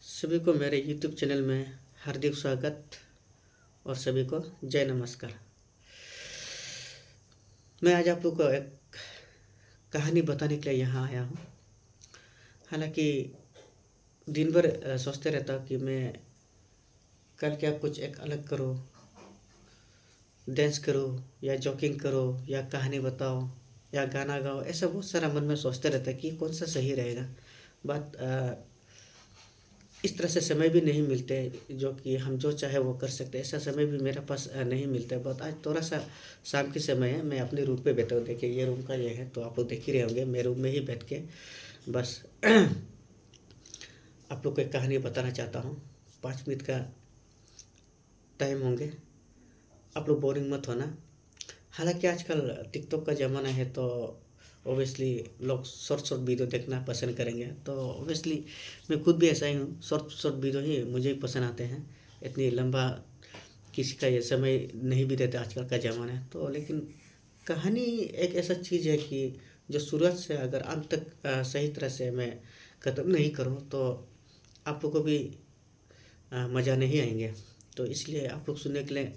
सभी को मेरे YouTube चैनल में हार्दिक स्वागत और सभी को जय नमस्कार। मैं आज आप लोग को एक कहानी बताने के लिए यहाँ आया हूँ। हालांकि दिन भर सोचते रहता हूँ कि मैं कल क्या कुछ एक अलग करूँ, डांस करूँ या जॉगिंग करो या कहानी बताओ या गाना गाओ। ऐसा बहुत सारा मन में सोचते रहता है कि कौन सा सही रहेगा। बट इस तरह से समय भी नहीं मिलते जो कि हम जो चाहे वो कर सकते। ऐसा समय भी मेरे पास नहीं मिलता है। बहुत आज थोड़ा सा शाम के समय है, मैं अपने रूम पे बैठा हूँ। देखिए ये रूम का ये है, तो आप लोग देख ही रहे होंगे। मैं रूम में ही बैठ के बस आप लोग को एक कहानी बताना चाहता हूँ। 5 मिनट का टाइम होंगे, आप लोग बोरिंग मत होना। हालांकि आजकल टिकटॉक का ज़माना है, तो ओबियसली लोग शॉर्ट शॉर्ट वीडियो देखना पसंद करेंगे। तो ओबियसली मैं खुद भी ऐसा ही हूँ, शॉर्ट शॉर्ट वीडियो ही मुझे ही पसंद आते हैं। इतनी लंबा किसी का ये समय नहीं भी रहता आजकल का ज़माना है। तो लेकिन कहानी एक ऐसा चीज़ है कि जो शुरुआत से अगर अंत तक सही तरह से मैं ख़त्म नहीं करूँ तो आप लोग को भी मज़ा नहीं आएंगे। तो इसलिए आप लोग सुनने के लिए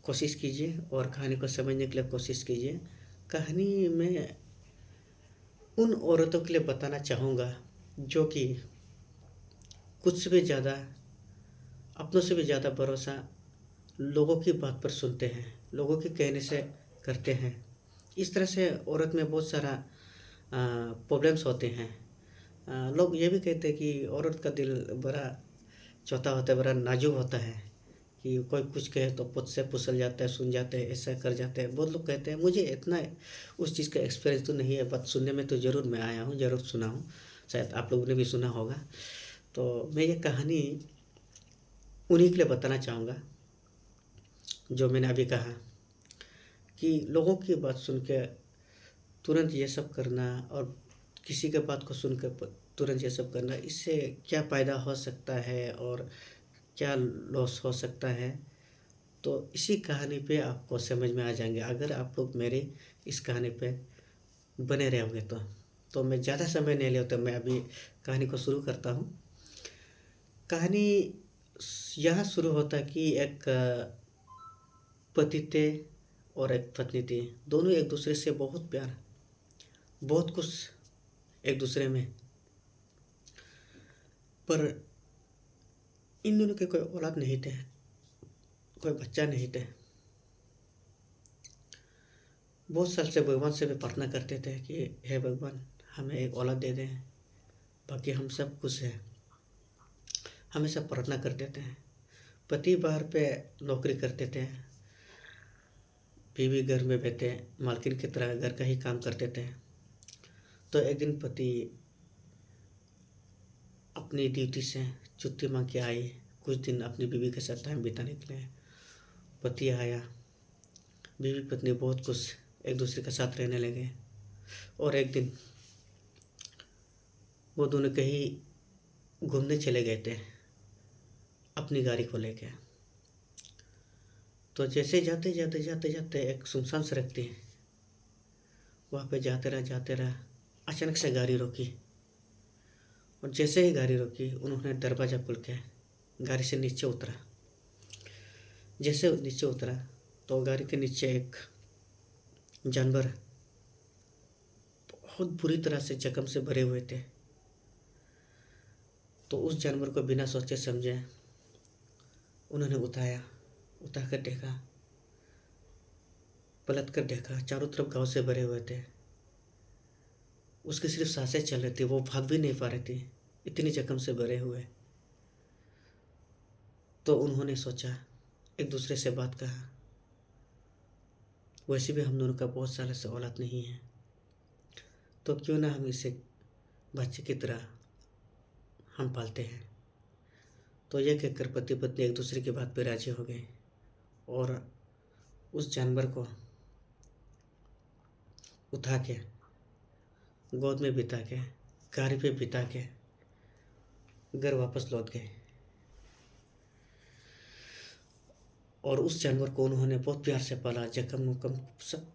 कोशिश कीजिए और कहानी को समझने के लिए कोशिश कीजिए। कहानी में उन औरतों के लिए बताना चाहूँगा जो कि खुद से भी ज़्यादा, अपनों से भी ज़्यादा भरोसा लोगों की बात पर सुनते हैं, लोगों के कहने से करते हैं। इस तरह से औरत में बहुत सारा प्रॉब्लम्स होते हैं। लोग ये भी कहते हैं कि औरत का दिल बड़ा छोटा होता है, बड़ा नाजुक होता है, कि कोई कुछ कहे तो पुछ से पुसल जाता है, सुन जाते हैं, ऐसा कर जाते हैं। बहुत लोग कहते हैं। मुझे इतना उस चीज़ का एक्सपीरियंस तो नहीं है, बट सुनने में तो ज़रूर मैं आया हूँ, ज़रूर सुना हूँ। शायद आप लोगों ने भी सुना होगा। तो मैं ये कहानी उन्हीं के लिए बताना चाहूँगा जो मैंने अभी कहा कि लोगों की बात सुन के तुरंत ये सब करना और किसी के बात को सुनकर तुरंत ये सब करना, इससे क्या फ़ायदा हो सकता है और क्या लॉस हो सकता है। तो इसी कहानी पे आपको समझ में आ जाएंगे अगर आप लोग मेरे इस कहानी पे बने रहोगे। तो मैं ज़्यादा समय नहीं लेता, मैं अभी कहानी को शुरू करता हूँ। कहानी यहाँ शुरू होता है कि एक पति थे और एक पत्नी थी। दोनों एक दूसरे से बहुत प्यार, बहुत कुछ एक दूसरे में, पर इन दोनों के कोई औलाद नहीं थे, कोई बच्चा नहीं थे। बहुत साल से भगवान से भी प्रार्थना करते थे कि हे भगवान, हमें एक औलाद दे दें, बाकी हम सब खुश हैं। हमेशा प्रार्थना करते थे। पति बाहर पे नौकरी करते थे, बीवी घर में बैठे मालकिन की तरह घर का ही काम करते थे। तो एक दिन पति अपनी ड्यूटी से छुट्टी मांग के आई, कुछ दिन अपनी बीवी के साथ टाइम बिताने के लिए। पति आया, बीवी पत्नी बहुत खुश एक दूसरे के साथ रहने लगे। और एक दिन वो दोनों कहीं घूमने चले गए थे अपनी गाड़ी को लेके। तो जैसे जाते जाते जाते जाते एक सुनसान सड़क थी, वहाँ पे जाते रहा। अचानक से गाड़ी रोकी और जैसे ही गाड़ी रोकी उन्होंने दरवाज़ा खोल के गाड़ी से नीचे उतरा। जैसे नीचे उतरा तो गाड़ी के नीचे एक जानवर बहुत बुरी तरह से जख्म से भरे हुए थे। तो उस जानवर को बिना सोचे समझे उन्होंने उतार कर देखा, पलट कर देखा, चारों तरफ घाव से भरे हुए थे। उसकी सिर्फ सांसें चल रही थी, वो भाग भी नहीं पा रही थी, इतनी जख्म से भरे हुए। तो उन्होंने सोचा, एक दूसरे से बात कहा, वैसे भी हम दोनों का बहुत सालों से औलाद नहीं है, तो क्यों ना हम इसे बच्चे की तरह हम पालते हैं। तो यह कहकर पति पत्नी एक दूसरे की बात पर राजी हो गए और उस जानवर को उठा के गोद में बिता के गाड़ी पे बिता के घर वापस लौट गए। और उस जानवर को उन्होंने बहुत प्यार से पाला, जख्म वख्म सब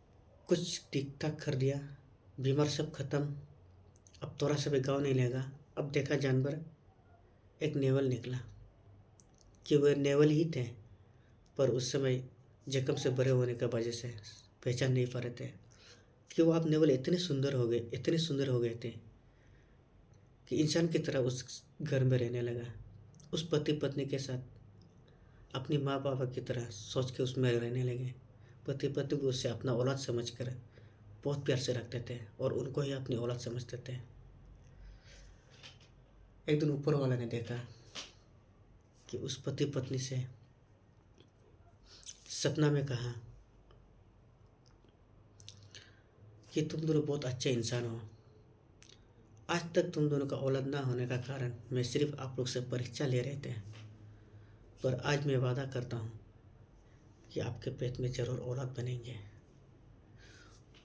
कुछ ठीक ठाक कर दिया, बीमार सब खत्म। अब थोड़ा सा भी घाव नहीं लगा। अब देखा जानवर एक नेवल निकला कि वह नेवल ही थे, पर उस समय जख्म से भरे होने की वजह से पहचान नहीं पा रहे थे कि वो आप नेवल इतने सुंदर हो गए थे कि इंसान की तरह उस घर में रहने लगा। उस पति पत्नी के साथ अपनी माँ बाप की तरह सोच के उसमें रहने लगे। पति पत्नी भी उससे अपना औलाद समझकर बहुत प्यार से रखते थे और उनको ही अपनी औलाद समझते थे। एक दिन ऊपर वाला ने देखा कि उस पति पत्नी से सपना में कहा कि तुम दोनों बहुत अच्छे इंसान हो। आज तक तुम दोनों का औलाद ना होने का कारण मैं सिर्फ आप लोग से परीक्षा ले रहे थे, पर आज मैं वादा करता हूँ कि आपके पेट में जरूर औलाद बनेंगे।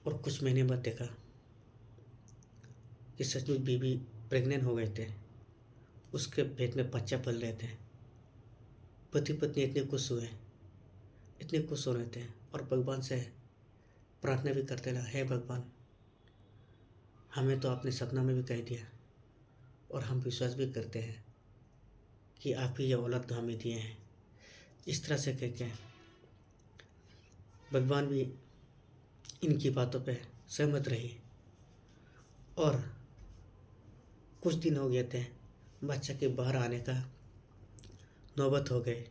और कुछ महीने बाद देखा कि सचमुच बीवी प्रेग्नेंट हो गए थे, उसके पेट में बच्चा पल रहे थे। पति पत्नी इतने खुश हो रहे थे और भगवान से प्रार्थना भी करते रहा, हे भगवान, हमें तो आपने सपना में भी कह दिया और हम विश्वास भी करते हैं कि आप ही ये औलाद तो हमें दिए हैं। इस तरह से कह के भगवान भी इनकी बातों पे सहमत रही और कुछ दिन हो गए थे, बच्चा के बाहर आने का नौबत हो गई।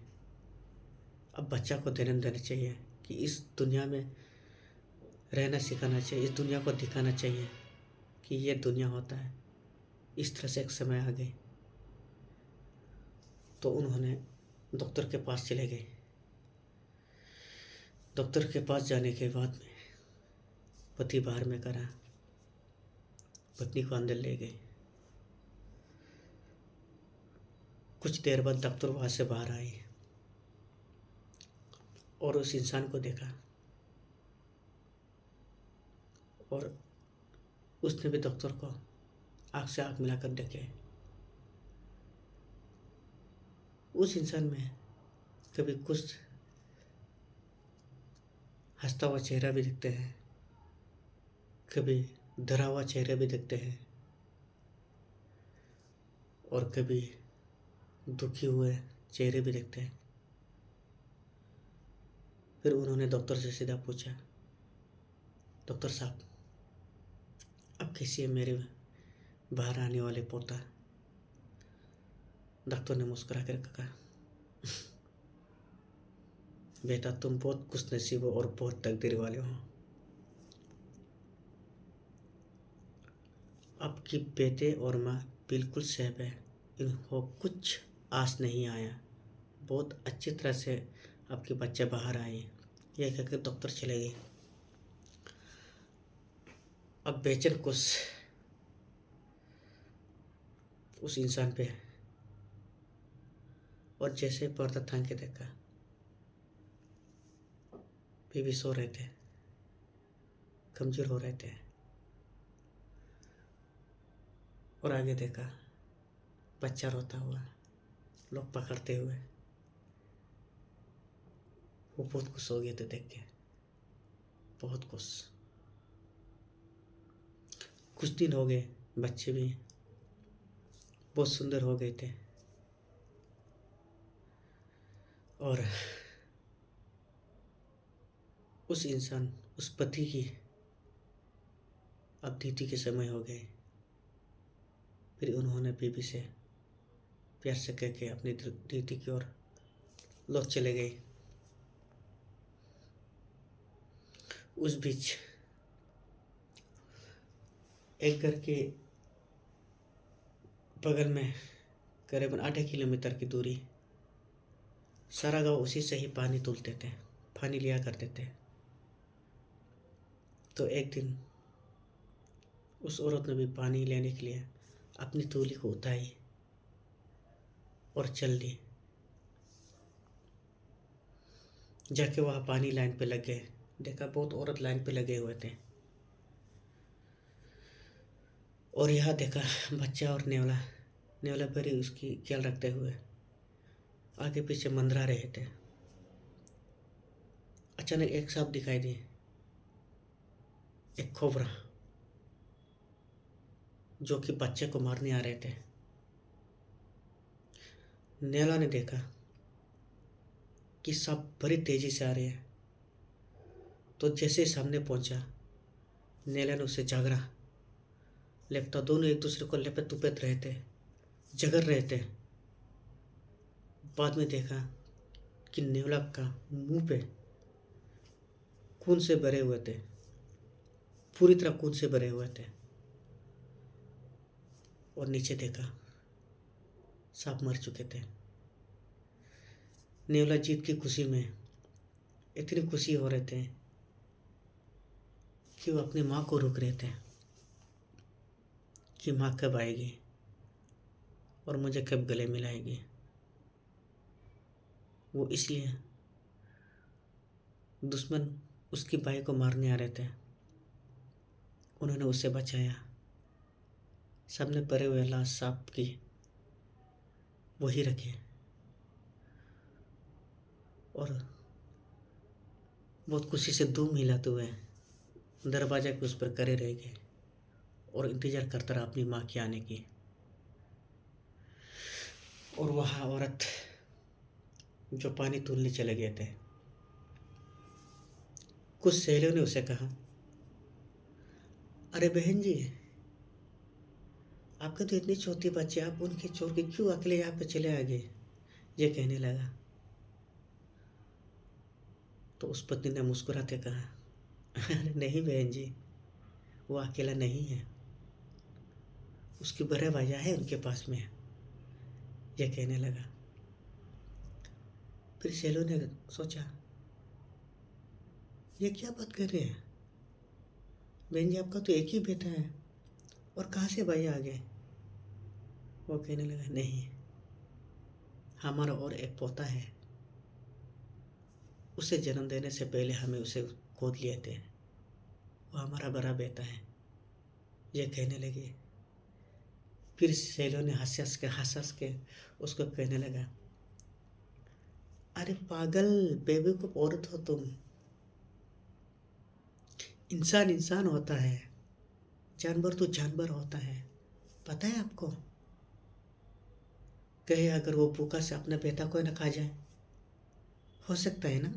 अब बच्चा को जन्म देना चाहिए कि इस दुनिया में रहना सिखाना चाहिए, इस दुनिया को दिखाना चाहिए कि ये दुनिया होता है। इस तरह से एक समय आ गई तो उन्होंने डॉक्टर के पास चले गए। डॉक्टर के पास जाने के बाद में पति बाहर में करा, पत्नी को अंदर ले गए। कुछ देर बाद डॉक्टर वहाँ से बाहर आए और उस इंसान को देखा और उसने भी डॉक्टर को आँख से आँख मिलाकर देखे। उस इंसान में कभी कुछ हंसता हुआ चेहरा भी दिखते हैं, कभी डरा हुआ चेहरा भी दिखते हैं और कभी दुखी हुए चेहरे भी दिखते हैं। फिर उन्होंने डॉक्टर से सीधा पूछा, डॉक्टर साहब, अब कैसी है मेरे बाहर आने वाले पोता? डॉक्टर ने मुस्कुरा कर कहा, बेटा तुम बहुत खुशनसीब हो और बहुत तकदीर वाले हो। आपकी बेटे और माँ बिल्कुल सेफ है, इनको कुछ आस नहीं आया, बहुत अच्छी तरह से आपके बच्चे बाहर आए। यह कहकर डॉक्टर चले गए। अब बेचैन कुछ उस इंसान पे और जैसे पर्दा थाम के देखा, बीवी सो रहे थे, कमजोर हो रहे थे। और आगे देखा बच्चा रोता हुआ, लोग पकड़ते हुए। वो बहुत खुश हो गए थे देख के, बहुत खुश। कुछ दिन हो गए, बच्चे भी बहुत सुंदर हो गए थे और उस पति की अब ड्यूटी के समय हो गए। फिर उन्होंने बीबी से प्यार से कह के अपनी ड्यूटी की ओर लौट चले गए। उस बीच एक घर के बगल में करीबन 8 किलोमीटर की दूरी, सारा गांव उसी से ही पानी तुलते थे, पानी लिया करते थे। तो एक दिन उस औरत ने भी पानी लेने के लिए अपनी तूली को उठाई और चल दी। जाके वहाँ पानी लाइन पे लग गए, देखा बहुत औरत लाइन पे लगे हुए थे और यहाँ देखा बच्चा और नेवला परी उसकी ख्याल रखते हुए आगे पीछे मंडरा रहे थे। अचानक एक सांप दिखाई दी, एक कोबरा, जो कि बच्चे को मारने आ रहे थे। नेवला ने देखा कि सांप बड़ी तेजी से आ रहे हैं, तो जैसे ही सामने पहुंचा, नेवला ने उसे जागरा लेपटा। दोनों एक दूसरे को लेपत तुपत रहे थे, जगर रहे थे। बाद में देखा कि नेवला का मुंह पे खून से भरे हुए थे, पूरी तरह खून से भरे हुए थे। और नीचे देखा सांप मर चुके थे। नेवला जीत की खुशी में इतनी खुशी हो रहे थे कि वो अपनी माँ को रोक रहे थे कि माँ कब आएगी और मुझे कब गले मिलाएगी। वो इसलिए दुश्मन उसकी भाई को मारने आ रहे थे, उन्होंने उसे बचाया। सबने परे हुए लाश सांप की वही रखे और बहुत खुशी से धूम हिलाते हुए दरवाजा के उस पर करे रह गए और इंतजार करता रहा अपनी माँ के आने की। और वह औरत जो पानी तोलने चले गए थे, कुछ सहेलियों ने उसे कहा, अरे बहन जी, आपके तो इतनी छोटी बच्चे, आप उनके छोड़ के क्यों अकेले यहाँ पे चले आ गए? ये कहने लगा। तो उस पत्नी ने मुस्कुराते कहा, अरे नहीं बहन जी, वो अकेला नहीं है, उसकी बड़े भैया है उनके पास में। यह कहने लगा। फिर सहेलियों ने सोचा, ये क्या बात कर रहे हैं बहन जी, आपका तो एक ही बेटा है और कहाँ से भैया आ गए? वो कहने लगा, नहीं, हमारा और एक पोता है, उसे जन्म देने से पहले हमें उसे गोद लिए थे, वो हमारा बड़ा बेटा है। ये कहने लगे। फिर सहेलियों ने हंस के उसको कहने लगा, अरे पागल, बेबी को औरत हो तुम, इंसान इंसान होता है, जानवर तो जानवर होता है, पता है आपको? कहे अगर वो भूखा से अपने बेटा को न खा जाए, हो सकता है ना?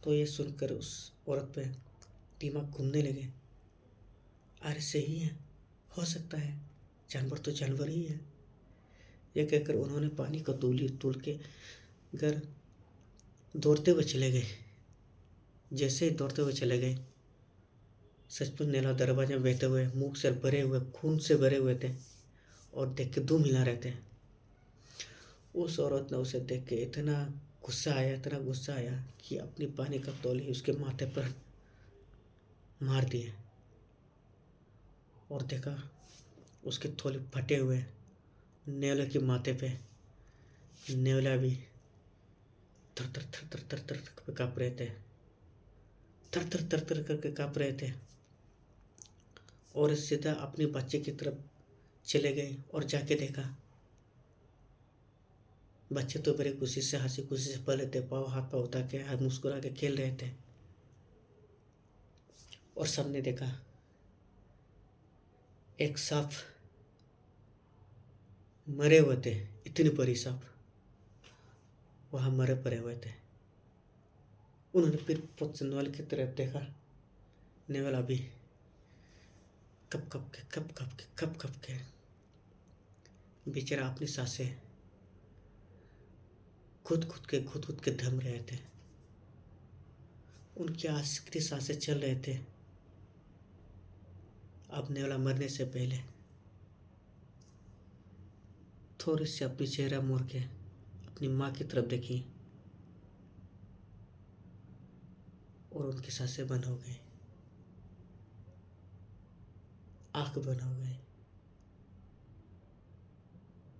तो ये सुनकर उस औरत पे दिमाग घूमने लगे। अरे सही है, हो सकता है, जानवर तो जानवर ही है। ये कहकर उन्होंने पानी का तूल के घर दौड़ते हुए चले गए। जैसे ही दौड़ते हुए चले गए, सचमुच नैना दरवाजे में बैठे हुए, मुंह से भरे हुए, खून से भरे हुए थे और देख के धूम हिला रहे थे। उस औरत ने उसे देख के इतना गुस्सा आया कि अपनी पानी का तौली उसके माथे पर मार दिए और देखा उसके थोड़े फटे हुए नेवले के माथे पे नेवला भी थर थर थर थर थर थर थर काँप रहे थे, थर थर थर थर करके काँप रहे थे। और सीधा अपने बच्चे की तरफ चले गए और जाके देखा बच्चे तो बड़े खुशी से हंसी खुशी से पले थे, पाँव हाथ पाँव उठा के हाथ मुस्कुरा के खेल रहे थे। और सबने देखा एक सांप मरे हुए थे, इतनी बड़ी सांप वहां मरे पड़े हुए थे। उन्होंने फिर नेवल की तरफ देखा। नेवल अभी कप कप के बेचारा अपनी सांसें खुद खुद के थम रहे थे। उनकी आखिरी सांसें चल रहे थे। अब नेवला मरने से पहले थोड़ी सी अपनी चेहरा मोड़ के अपनी माँ की तरफ देखी और उनकी सांसें बंद हो गई, आंख बंद हो गई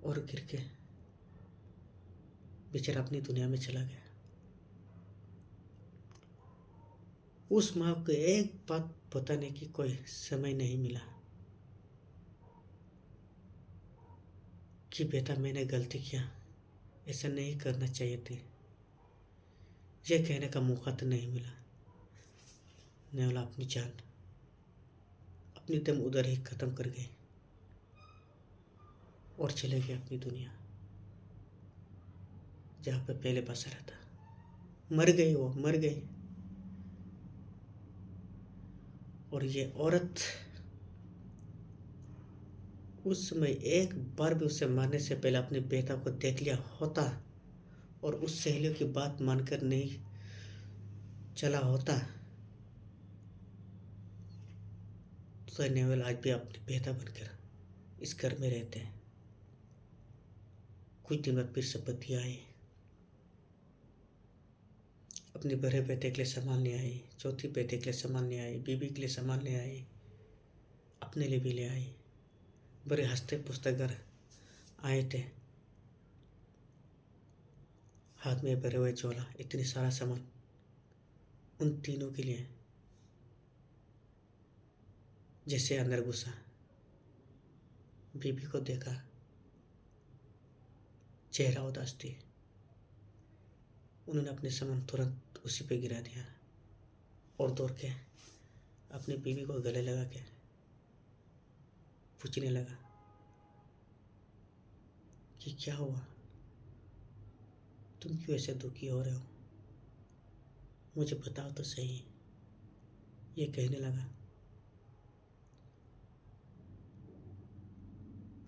और गिर के बेचारा अपनी दुनिया में चला गया। उस माँ को एक बात बताने की कोई समय नहीं मिला कि बेटा मैंने गलती किया, ऐसा नहीं करना चाहिए थी, यह कहने का मौका तो नहीं मिला। नेवला अपनी जान अपनी दम उधर ही खत्म कर गई और चले गए अपनी दुनिया। जहाँ पे पहले बसा रहता। मर गई, वो मर गई। और ये औरत उस समय एक बार भी उसे मारने से पहले अपने बेटा को देख लिया होता और उस सहेलियों की बात मानकर नहीं चला होता तो नेवल आज भी अपने बेटा बनकर इस घर में रहते हैं। कुछ दिन बाद फिर से पति आए, अपने बड़े बेटे के लिए संभालने आए, चौथी बेटे के लिए संभालने आए, बीबी के लिए संभालने आए, अपने लिए भी ले आए। बड़े हंसते पुसते घर आए थे, हाथ में भरे हुए झोला, इतनी सारा सामान उन तीनों के लिए। जैसे अंदर घुसा, बीबी को देखा, चेहरा उदास थी। उन्होंने अपने सामान तुरंत उसी पे गिरा दिया और दौड़ के अपनी बीवी को गले लगा के पूछने लगा कि क्या हुआ, तुम क्यों ऐसे दुखी हो रहे हो, मुझे बताओ तो सही। ये कहने लगा।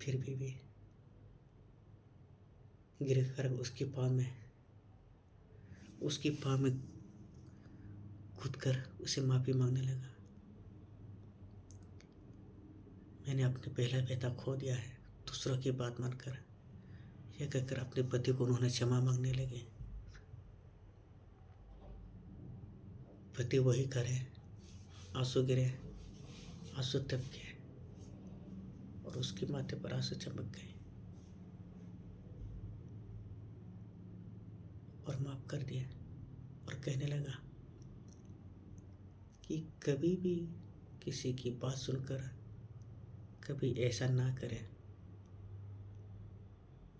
फिर बीवी गिर कर उसके पाँव में कूद कर उसे माफ़ी मांगने लगा। मैंने अपने पहला बेटा खो दिया है, दूसरों की बात मानकर, यह कहकर अपने पति को उन्होंने क्षमा मांगने लगे। पति वही करे, आंसू गिरे, आंसू टपके और उसके माथे पर आंसू चमक गए और माफ कर दिया और कहने लगा कि कभी भी किसी की बात सुनकर कभी ऐसा ना करें।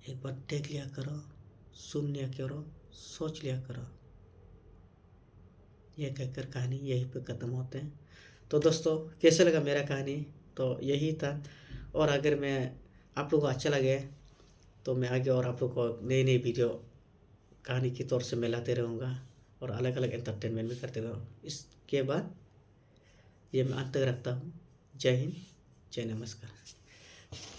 एक बार देख लिया करो, सुन लिया करो, सोच लिया करो। यह कहकर कहानी यहीं पे ख़त्म होते हैं। तो दोस्तों, कैसे लगा मेरा कहानी? तो यही था। और अगर मैं आप लोगों को अच्छा लगे तो मैं आगे और आप लोग को नई नई वीडियो कहानी के तौर से मैं लाते रहूँगा और अलग अलग एंटरटेनमेंट भी करते रहूँ। इसके बाद ये मैं अंत तक रखता हूँ। जय हिंद, जय नमस्कार।